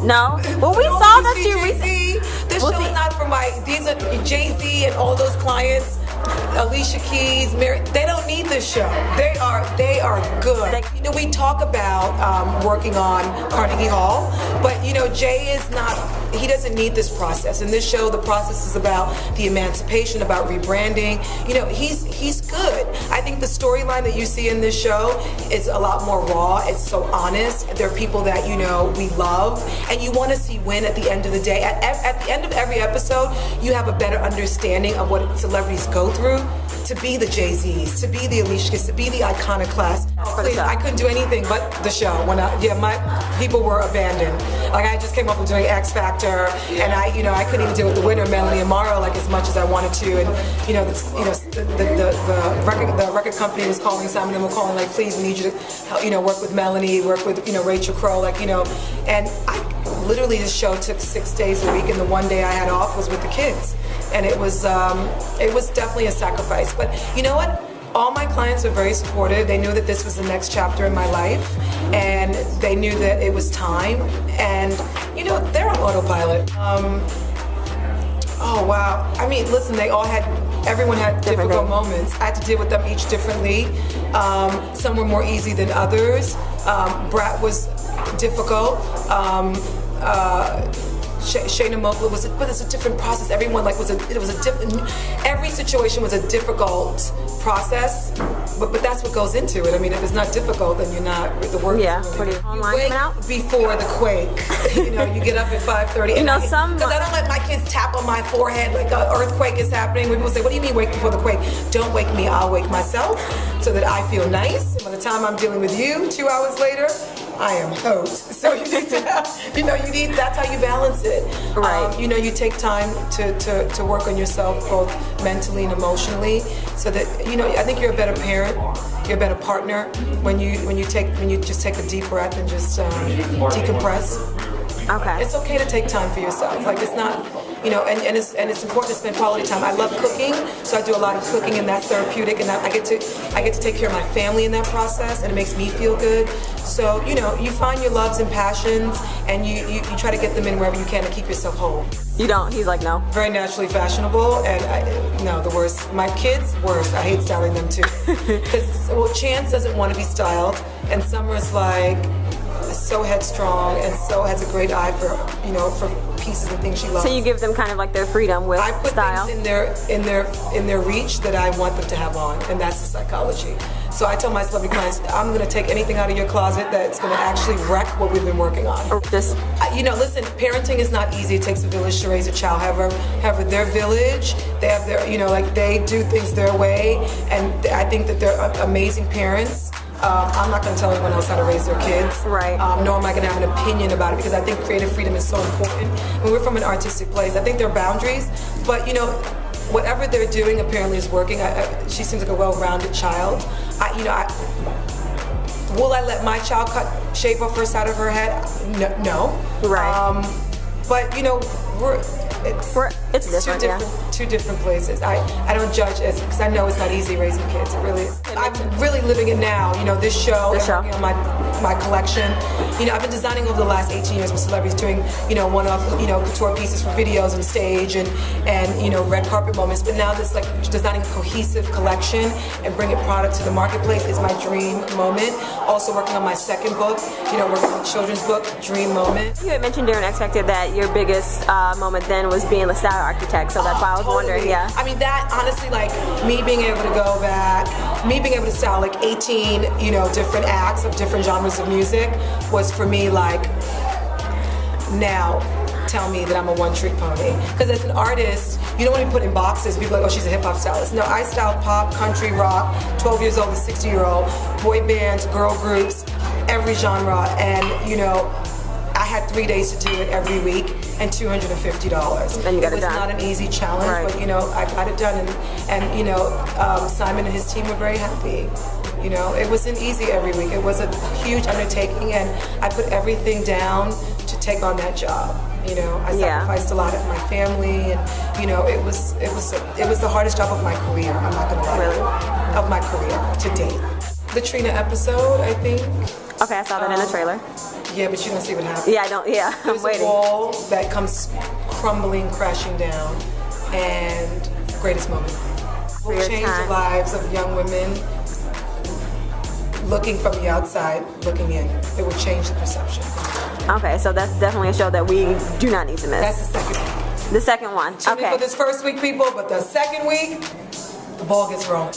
No? Well, we saw that you Jay-Z. This show is not for these are Jay-Z and all those clients, Alicia Keys, Mary, they don't need this show. They are good. You know, we talk about working on Carnegie Hall, but you know, Jay is not, he doesn't need this process. In this show, the process is about the emancipation, about rebranding. You know, he's good. I think the storyline that you see in this show is a lot more raw. It's so honest. There are people that, you know, we love, and you want to see win at the end of the day. At the end of every episode, you have a better understanding of what celebrities go through to be the Jay-Z's, to be the Alicia Keys, to be the iconoclast. Please, I couldn't do anything but the show. When my people were abandoned. Like, I just came up with doing X Factor, and I couldn't even deal with the winner, Melanie Amaro, like as much as I wanted to. And the record company was calling, Simon and calling, like, please, we need you to work with Melanie, work with Rachel Crow, and I literally, this show took 6 days a week, and the one day I had off was with the kids. And it was definitely a sacrifice. But you know what? All my clients are very supportive. They knew that this was the next chapter in my life, and they knew that it was time. And they're on autopilot. Oh wow! I mean, listen, everyone had difficult moments. I had to deal with them each differently. Some were more easy than others. Brat was difficult. Shayna Mosley but it's a different process. Everyone every situation was a difficult process, but that's what goes into it. I mean, if it's not difficult, then you're not the work. Yeah, you wake before the quake. You get up at 5:30. Because I don't let my kids tap on my forehead like an earthquake is happening. When people say, "What do you mean wake before the quake?" Don't wake me. I'll wake myself so that I feel nice. And by the time I'm dealing with you 2 hours later, I am hot. So you need to have, that's how you balance it. Right. You take time to work on yourself both mentally and emotionally, so that I think you're a better parent, you're a better partner when you just take a deep breath and just decompress. Okay. It's okay to take time for yourself. Like, it's not, and it's important to spend quality time. I love cooking, so I do a lot of cooking, and that's therapeutic, and I get to take care of my family in that process, and it makes me feel good. So, you find your loves and passions, and you try to get them in wherever you can to keep yourself whole. You don't? He's like, no. Very naturally fashionable, and the worst. My kids, worse. I hate styling them too. Because, Chance doesn't want to be styled, and Summer's like so headstrong and so has a great eye for pieces and things she loves. So you give them kind of like their freedom with I put style. things in their reach that I want them to have on, and that's the psychology. So I tell my celebrity clients, I'm going to take anything out of your closet that's going to actually wreck what we've been working on. Or just listen, parenting is not easy. It takes a village to raise a child. However, their village, they have their they do things their way, and I think that they're amazing parents. I'm not going to tell anyone else how to raise their kids. Right. Nor am I going to have an opinion about it, because I think creative freedom is so important. When we're from an artistic place, I think there are boundaries, but whatever they're doing apparently is working. She seems like a well-rounded child. Will I let my child shave off her side of her head? No. Right. But it's different, two different places. I don't judge it, because I know it's not easy raising kids. It really is. I'm really living it now. This show. Working on my collection. I've been designing over the last 18 years with celebrities, doing one-off couture pieces for videos and stage and red carpet moments. But now this designing a cohesive collection and bringing product to the marketplace is my dream moment. Also working on my second book. Working on a children's book, dream moment. You had mentioned during X Factor that your biggest moment then was being the style architect, so that's why I was wondering. Yeah. I mean, that honestly, me being able to go back, me being able to style 18, different acts of different genres of music was for me now tell me that I'm a one-trick pony. Because as an artist, you don't want to be put in boxes. People are like, oh, she's a hip-hop stylist. No, I style pop, country, rock, 12 years old to 60-year-old, boy bands, girl groups, every genre, and I had 3 days to do it every week, and $250. And you got it done. It was not an easy challenge, right. But I got it done, and Simon and his team were very happy. It wasn't easy every week. It was a huge undertaking, and I put everything down to take on that job. I sacrificed a lot of my family, and it was the hardest job of my career. I'm not gonna lie. Really? Of my career to date. The Trina episode, I think. Okay, I saw that in the trailer. Yeah, but you don't see what happens. Yeah, I don't. Yeah, There's I'm waiting. a wall that comes crumbling, crashing down, and greatest moment. Will change the lives of young women looking from the outside, looking in. It will change the perception. Okay, so that's definitely a show that we do not need to miss. That's the second week. The second one. Tune in Okay. for this first week, people, but the second week, the ball gets rolling.